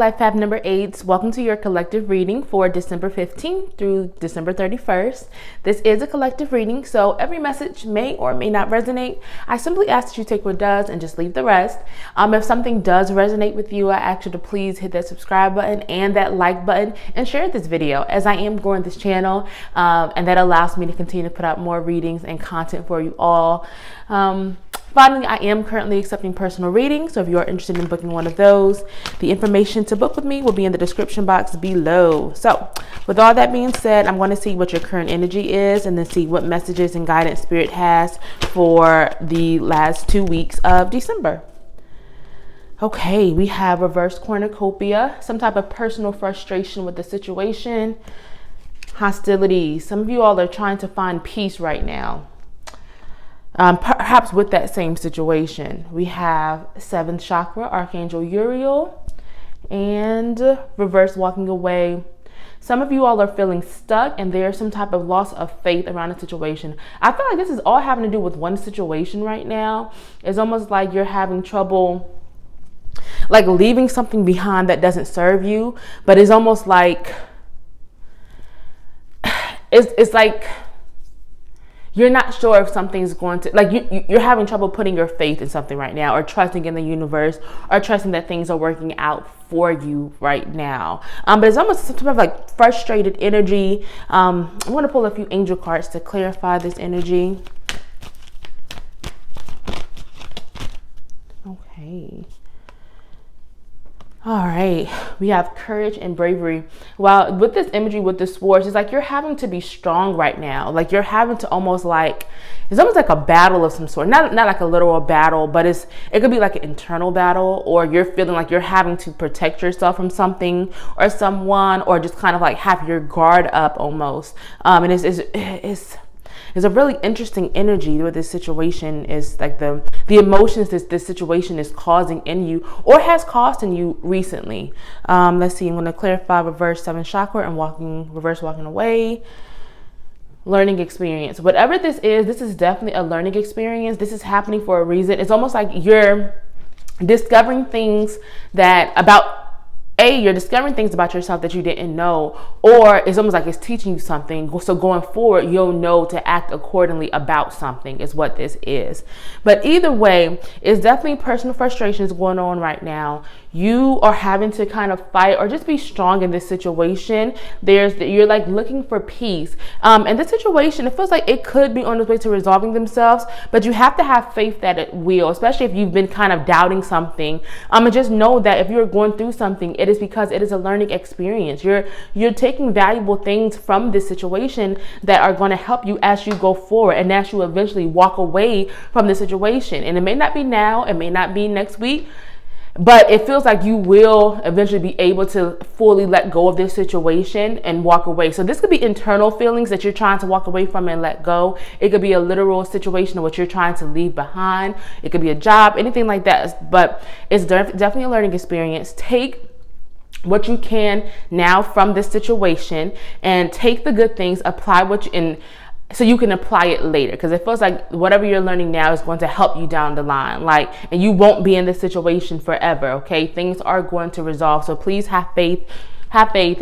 Life Path number 8. Welcome to your collective reading for December 15th through December 31st. This is a collective reading, so every message may or may not resonate. I simply ask that you take what does and just leave the rest. If something does resonate with you, I ask you to please hit that subscribe button and that like button and share this video, as I am growing this channel, and that allows me to continue to put out more readings and content for you all. Finally, I am currently accepting personal readings, so if you are interested in booking one of those, the information to book with me will be in the description box below. So with all that being said, I'm going to see what your current energy is and then see what messages and guidance Spirit has for the last 2 weeks of December. Okay, we have reverse cornucopia, some type of personal frustration with the situation, hostility. Some of you all are trying to find peace right now. Perhaps with that same situation. We have 7th chakra, Archangel Uriel, and reverse walking away. Some of you all are feeling stuck and there's some type of loss of faith around the situation. I feel like this is all having to do with one situation right now. It's almost like you're having trouble like leaving something behind that doesn't serve you, but it's almost like it's like you're not sure if something's going to, like you're having trouble putting your faith in something right now, or trusting in the universe, or trusting that things are working out for you right now. But it's almost some type of like frustrated energy. I'm going to pull a few angel cards to clarify this energy. Okay. All right, we have courage and bravery. Well, with this imagery, with the swords, it's like you're having to be strong right now. Like you're having to almost like, it's almost like a battle of some sort. Not like a literal battle, but it could be like an internal battle, or you're feeling like you're having to protect yourself from something or someone, or just kind of like have your guard up almost. And it's a really interesting energy where this situation is like the emotions this situation is causing in you, or has caused in you recently. Let's see, I'm going to clarify reverse 7th chakra and reverse walking away. Learning experience. Whatever this is definitely a learning experience. This is happening for a reason. It's almost like you're discovering things you're discovering things about yourself that you didn't know, or it's almost like it's teaching you something. So going forward, you'll know to act accordingly about something is what this is. But either way, it's definitely personal frustrations going on right now. You are having to kind of fight or just be strong in this situation. You're like looking for peace. And this situation, it feels like it could be on its way to resolving themselves, but you have to have faith that it will, especially if you've been kind of doubting something. And just know that if you're going through something, it is because it is a learning experience. You're taking valuable things from this situation that are going to help you as you go forward, and as you eventually walk away from the situation. And it may not be now, it may not be next week, but it feels like you will eventually be able to fully let go of this situation and walk away. So this could be internal feelings that you're trying to walk away from and let go. It could be a literal situation of what you're trying to leave behind. It could be a job, anything like that. But it's definitely a learning experience. Take what you can now from this situation and take the good things, apply so you can apply it later, because it feels like whatever you're learning now is going to help you down the line, and you won't be in this situation forever. Okay, things are going to resolve, so please have faith,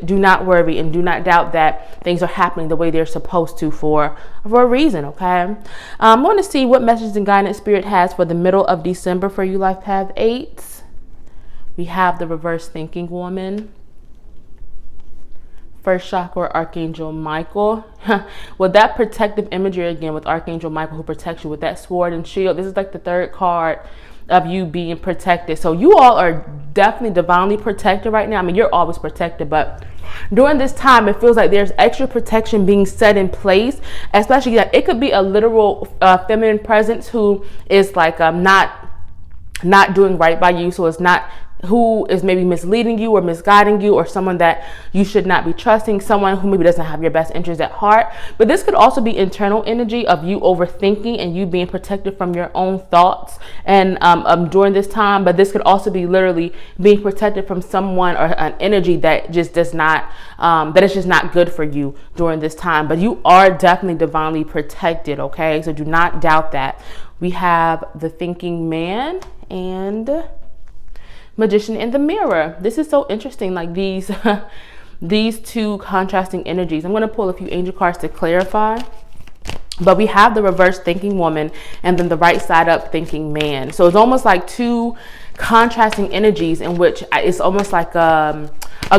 do not worry, and do not doubt that things are happening the way they're supposed to for a reason. Okay, I'm going to see what messages and guidance Spirit has for the middle of December for you, Life Path 8. We have the reverse thinking woman. 1st chakra, Archangel Michael. With that protective imagery again, with Archangel Michael, who protects you with that sword and shield. This is like the 3rd card of you being protected. So you all are definitely divinely protected right now. I mean, you're always protected, but during this time, it feels like there's extra protection being set in place, especially that it could be a literal feminine presence who is like not doing right by you. So it's not who is maybe misleading you or misguiding you, or someone that you should not be trusting, someone who maybe doesn't have your best interest at heart. But this could also be internal energy of you overthinking and you being protected from your own thoughts and during this time. But this could also be literally being protected from someone or an energy that just does not that is just not good for you during this time. But you are definitely divinely protected. Okay, so do not doubt that. We have the thinking man and Magician in the mirror. This is so interesting, like these these two contrasting energies. I'm going to pull a few angel cards to clarify. But we have the reverse thinking woman and then the right side up thinking man. So it's almost like two contrasting energies in which it's almost like a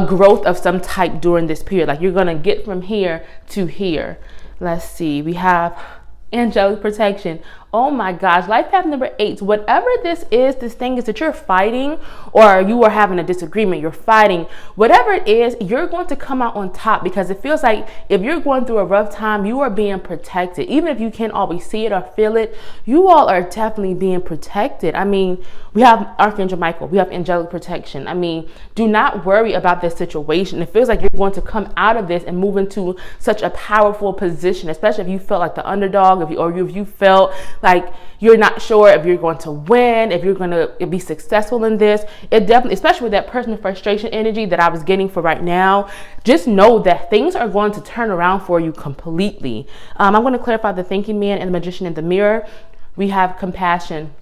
growth of some type during this period. Like you're going to get from here to here. Let's see. We have angelic protection. Oh my gosh, life path number 8. Whatever this thing is that you're fighting, or you are having a disagreement, you're fighting, whatever it is, you're going to come out on top, because it feels like if you're going through a rough time, you are being protected. Even if you can't always see it or feel it, you all are definitely being protected. I mean, we have Archangel Michael, we have angelic protection. I mean, do not worry about this situation. It feels like you're going to come out of this and move into such a powerful position, especially if you felt like the underdog, if you felt like you're not sure if you're going to win, if you're going to be successful in this. It definitely, especially with that personal frustration energy that I was getting for right now, just know that things are going to turn around for you completely. I'm going to clarify the thinking man and the magician in the mirror. We have compassion.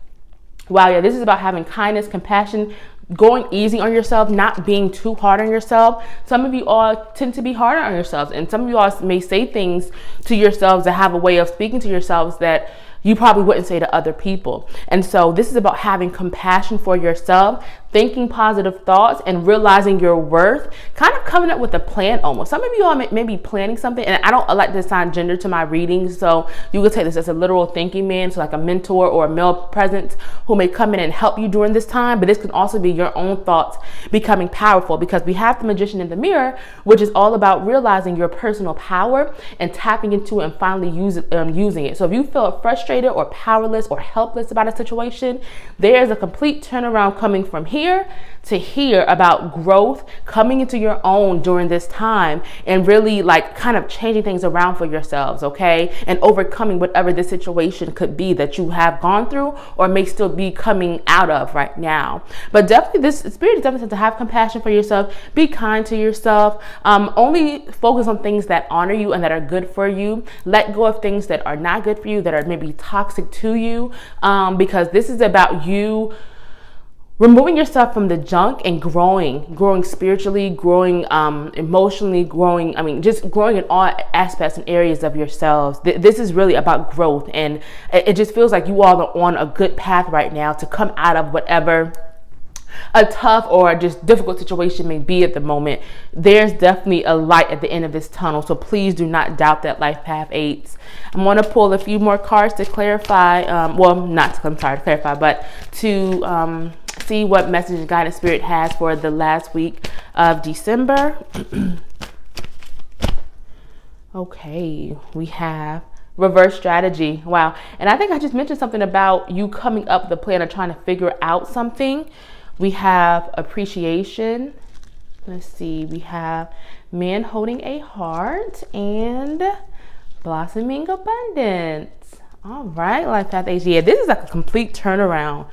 Wow, yeah, this is about having kindness, compassion, going easy on yourself, not being too hard on yourself. Some of you all tend to be harder on yourselves, and some of you all may say things to yourselves that have a way of speaking to yourselves that you probably wouldn't say to other people. And so this is about having compassion for yourself, thinking positive thoughts, and realizing your worth, kind of coming up with a plan almost. Some of you all may be planning something, and I don't like to assign gender to my readings, so you could take this as a literal thinking man, so like a mentor or a male presence who may come in and help you during this time. But this can also be your own thoughts becoming powerful, because we have the magician in the mirror, which is all about realizing your personal power and tapping into it and finally using it. So if you feel frustrated or powerless or helpless about a situation, there's a complete turnaround coming from here to here about growth, coming into your own during this time, and really like kind of changing things around for yourselves, okay? And overcoming whatever this situation could be that you have gone through or may still be coming out of right now. But definitely this spirit is definitely to have compassion for yourself, be kind to yourself, only focus on things that honor you and that are good for you. Let go of things that are not good for you, that are maybe toxic to you, because this is about you removing yourself from the junk and growing spiritually, growing emotionally, just growing in all aspects and areas of yourselves. This is really about growth, and it just feels like you all are on a good path right now to come out of whatever a tough or just difficult situation may be at the moment. There's definitely a light at the end of this tunnel, so please do not doubt that, life path 8s. I'm going to pull a few more cards to clarify, but to see what message guidance spirit has for the last week of December. Okay, we have reverse strategy. Wow. And I think I just mentioned something about you coming up with a plan or trying to figure out something. We have appreciation. Let's see. We have man holding a heart and blossoming abundance. All right, life path 8. Yeah, this is like a complete turnaround.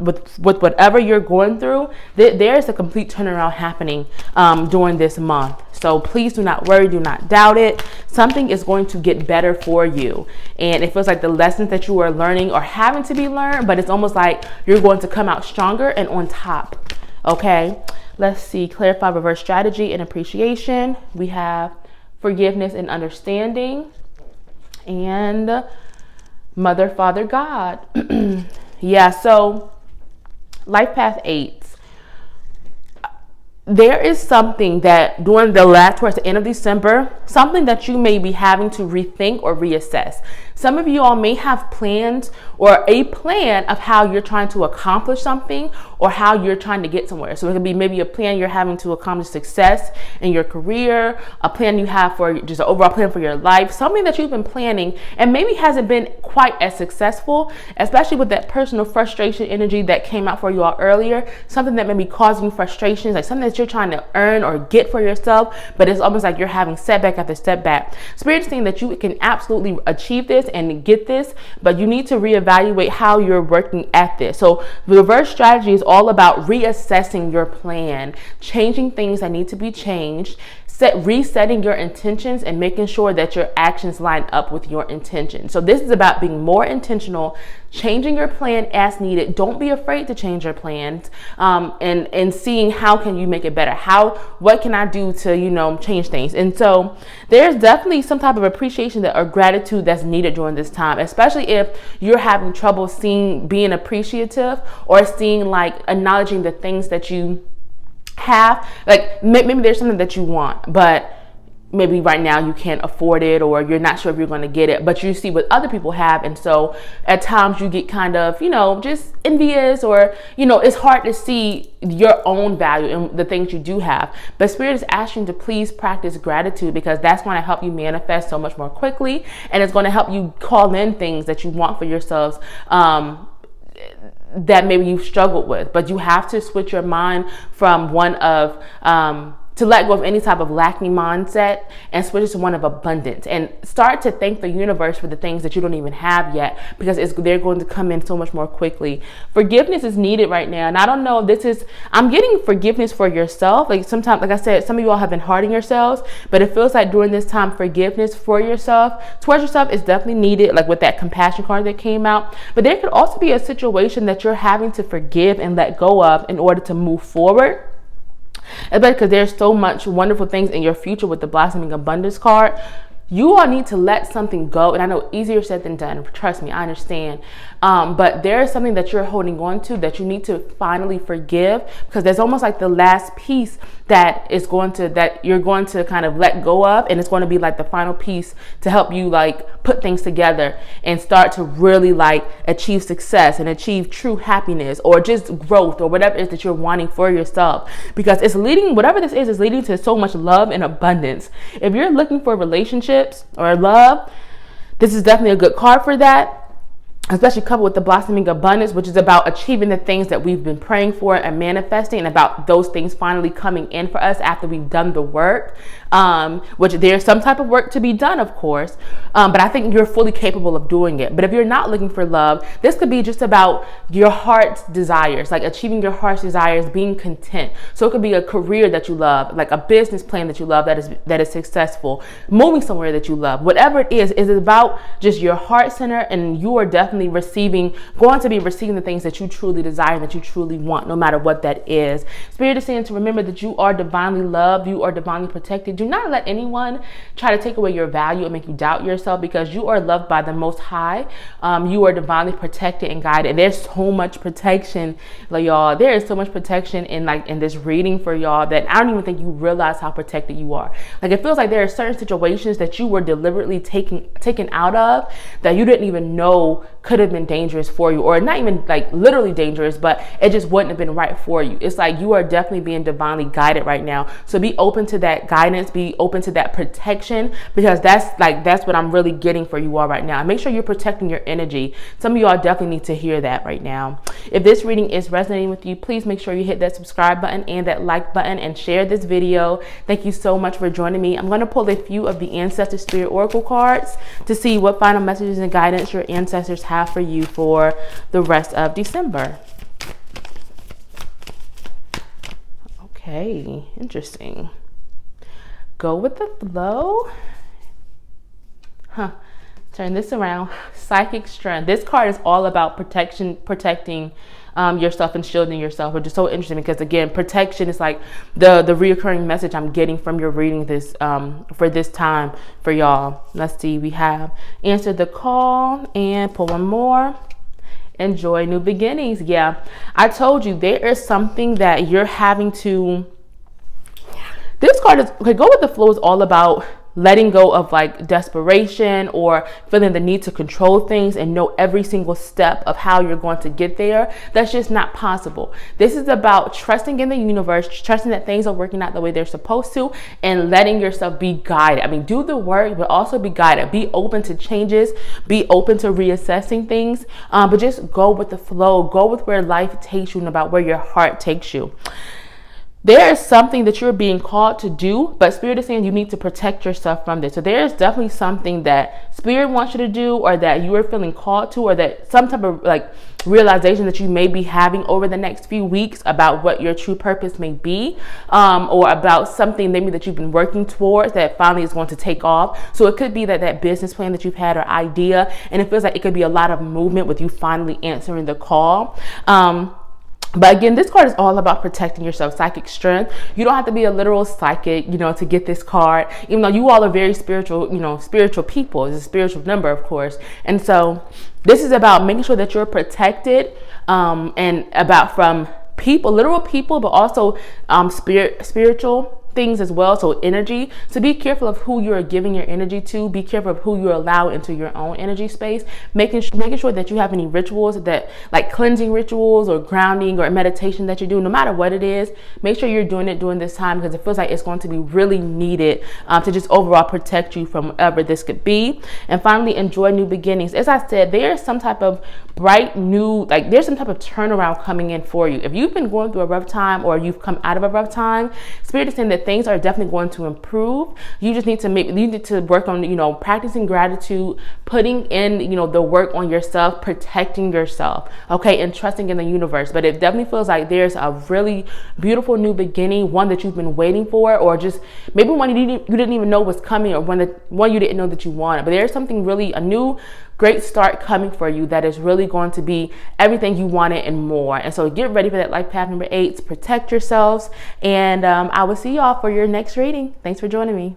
With whatever you're going through, there's a complete turnaround happening during this month. So please do not worry, do not doubt it. Something is going to get better for you. And it feels like the lessons that you are learning are having to be learned, but it's almost like you're going to come out stronger and on top. Okay, let's see. Clarify reverse strategy and appreciation. We have forgiveness and understanding. And Mother, Father, God. Yeah, so life path 8. There is something that towards the end of December, something that you may be having to rethink or reassess. Some of you all may have plans or a plan of how you're trying to accomplish something or how you're trying to get somewhere. So it could be maybe a plan you're having to accomplish success in your career, a plan you have for just an overall plan for your life, something that you've been planning and maybe hasn't been quite as successful, especially with that personal frustration energy that came out for you all earlier, something that may be causing you frustrations, like something that you're trying to earn or get for yourself, but it's almost like you're having setback after setback. Spirit is saying that you can absolutely achieve this and get this, but you need to reevaluate how you're working at this. So the reverse strategy is all about reassessing your plan, changing things that need to be changed, resetting your intentions and making sure that your actions line up with your intentions. So this is about being more intentional, changing your plan as needed. Don't be afraid to change your plans, and seeing how can you make it better. What can I do to, change things? And so there's definitely some type of appreciation or gratitude that's needed during this time, especially if you're having trouble being appreciative, or acknowledging the things that you have. Like maybe there's something that you want, but maybe right now you can't afford it, or you're not sure if you're going to get it, but you see what other people have. And so at times you get kind of, just envious, or, it's hard to see your own value in the things you do have. But Spirit is asking you to please practice gratitude, because that's going to help you manifest so much more quickly. And it's going to help you call in things that you want for yourselves, that maybe you've struggled with. But you have to switch your mind from one of, to let go of any type of lacking mindset and switch it to one of abundance, and start to thank the universe for the things that you don't even have yet, because they're going to come in so much more quickly. Forgiveness is needed right now. And I don't know, I'm getting forgiveness for yourself. Like sometimes, like I said, some of you all have been hard on yourselves, but it feels like during this time, forgiveness for yourself, towards yourself, is definitely needed, like with that compassion card that came out. But there could also be a situation that you're having to forgive and let go of in order to move forward. Because there's so much wonderful things in your future with the Blossoming Abundance card. You all need to let something go. And I know easier said than done. Trust me, I understand. But there is something that you're holding on to that you need to finally forgive, because there's almost like the last piece that you're going to kind of let go of. And it's going to be like the final piece to help you put things together and start to really achieve success and achieve true happiness, or just growth, or whatever it is that you're wanting for yourself. Because whatever this is leading to so much love and abundance. If you're looking for relationships or love, this is definitely a good card for that. Especially coupled with the Blossoming Abundance, which is about achieving the things that we've been praying for and manifesting, and about those things finally coming in for us after we've done the work, which there's some type of work to be done, of course, but I think you're fully capable of doing it. But if you're not looking for love, this could be just about your heart's desires, like achieving your heart's desires, being content. So it could be a career that you love, like a business plan that you love that is successful, moving somewhere that you love. Whatever it is about just your heart center, and you are definitely going to be receiving the things that you truly desire, that you truly want, no matter what that is. Spirit is saying to remember that you are divinely loved, you are divinely protected. Do not let anyone try to take away your value and make you doubt yourself, because you are loved by the Most High. You are divinely protected and guided. And there's so much protection, y'all. There is so much protection in this reading for y'all that I don't even think you realize how protected you are. It feels like there are certain situations that you were deliberately taken out of that you didn't even know could have been dangerous for you, or not even literally dangerous, but it just wouldn't have been right for you. It's like you are definitely being divinely guided right now. So be open to that guidance, be open to that protection, because that's what I'm really getting for you all right now. And make sure you're protecting your energy. Some of you all definitely need to hear that right now. If this reading is resonating with you, please make sure you hit that subscribe button and that like button, and share this video. Thank you so much for joining me. I'm going to pull a few of the Ancestor Spirit Oracle cards to see what final messages and guidance your ancestors have for you for the rest of December. Okay, interesting. Go with the flow. Turn this around. Psychic strength. This card is all about protecting yourself and shielding yourself, which is so interesting, because again, protection is like the reoccurring message I'm getting from your reading this for this time for y'all. Let's see, we have answered the call, and pull one more. Enjoy new beginnings. Yeah, I told you there is something that you're having to. This card is okay. Go with the flow is all about letting go of desperation, or feeling the need to control things and know every single step of how you're going to get there. That's just not possible. This is about trusting in the universe, trusting that things are working out the way they're supposed to, and letting yourself be guided. I mean, do the work, but also be guided. Be open to changes, be open to reassessing things, but just go with the flow. Go with where life takes you and about where your heart takes you. there is something that you're being called to do, but Spirit is saying you need to protect yourself from this. So there is definitely something that Spirit wants you to do, or that you are feeling called to, or that some type of like realization that you may be having over the next few weeks about what your true purpose may be, or about something maybe that you've been working towards that finally is going to take off. So it could be that business plan that you've had or idea, and it feels like it could be a lot of movement with you finally answering the call. But again, this card is all about protecting yourself, psychic strength. You don't have to be a literal psychic, to get this card, even though you all are very spiritual, spiritual people. It's a spiritual number, of course. And so this is about making sure that you're protected, and about from people, literal people, but also spiritual things as well. So energy. So be careful of who you're giving your energy to. Be careful of who you allow into your own energy space. Making sure that you have any rituals, that like cleansing rituals or grounding or meditation that you're doing, no matter what it is. Make sure you're doing it during this time, because it feels like it's going to be really needed to just overall protect you from whatever this could be. And finally, enjoy new beginnings. As I said, there's some type of bright new, there's some type of turnaround coming in for you. If you've been going through a rough time, or you've come out of a rough time, Spirit is saying that things are definitely going to improve. You just need to work on, practicing gratitude, putting in, the work on yourself, protecting yourself, okay, and trusting in the universe. But it definitely feels like there's a really beautiful new beginning, one that you've been waiting for, or just maybe one you didn't even know was coming, or one you didn't know that you wanted. But there's something really, a new great start coming for you that is really going to be everything you wanted and more. And so get ready for that life path number 8. Protect yourselves. And I will see y'all for your next reading. Thanks for joining me.